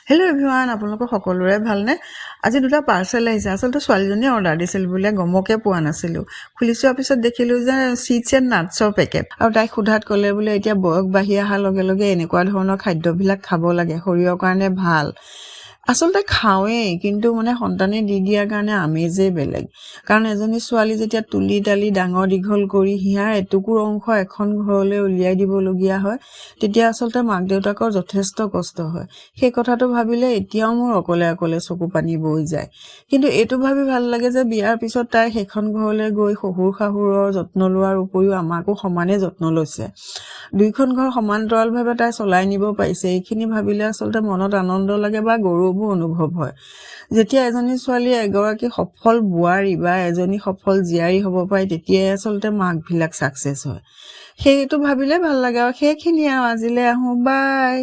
Hello' everyone, আপোনালোকৰ সকলোৰে ভালনে? আজি দুটা পাৰ্চেল আহিছে। আচলতে ছোৱালীজনীয়ে অৰ্ডাৰ দিছিল বোলে, গমকে পোৱা নাছিলোঁ। খুলি চোৱাৰ পিছত দেখিলোঁ যে চিডছ এণ্ড নাটছৰ পেকেট। আৰু তাইক সোধাত ক'লে বোলে এতিয়া বয়স বাঢ়ি অহাৰ লগে লগে এনেকুৱা ধৰণৰ খাদ্যবিলাক খাব লাগে, শৰীৰৰ কাৰণে ভাল। আচলতে খাওঁৱেই, কিন্তু সন্তানে দি দিয়াৰ কাৰণে আমেজেই বেলেগ। কাৰণ এজনী ছোৱালী যেতিয়া তুলি তালি ডাঙৰ দীঘল কৰি হিয়াৰ এটুকুৰ অংশ এখন ঘৰলৈ উলিয়াই দিবলগীয়া হয়, তেতিয়া আচলতে মাক দেউতাকৰ যথেষ্ট কষ্ট হয়। সেই কথাটো ভাবিলে এতিয়াও মোৰ অকলে অকলে চকু পানী বৈ যায়। কিন্তু এইটো ভাবি ভাল লাগে যে বিয়াৰ পিছত তাই সেইখন ঘৰলৈ গৈ শহুৰ শাহুৰৰ যত্ন লোৱাৰ উপৰিও আমাকো সমানে যত্ন লৈছে। দুইখন ঘৰ সমান্তৰালভাৱে তাই চলাই নিব পাৰিছে। এইখিনি ভাবিলে আচলতে মনত আনন্দ লাগে বা গৌৰৱো অনুভৱ হয়। যেতিয়া এজনী ছোৱালীয়ে এগৰাকী সফল বোৱাৰী বা এজনী সফল জীয়াৰী হ'ব পাৰে, তেতিয়াই আচলতে মাকবিলাক ছাকচেছ হয়। সেইটো ভাবিলে ভাল লাগে। আৰু সেইখিনিয়ে, আৰু আজিলৈ আহোঁ, বাই।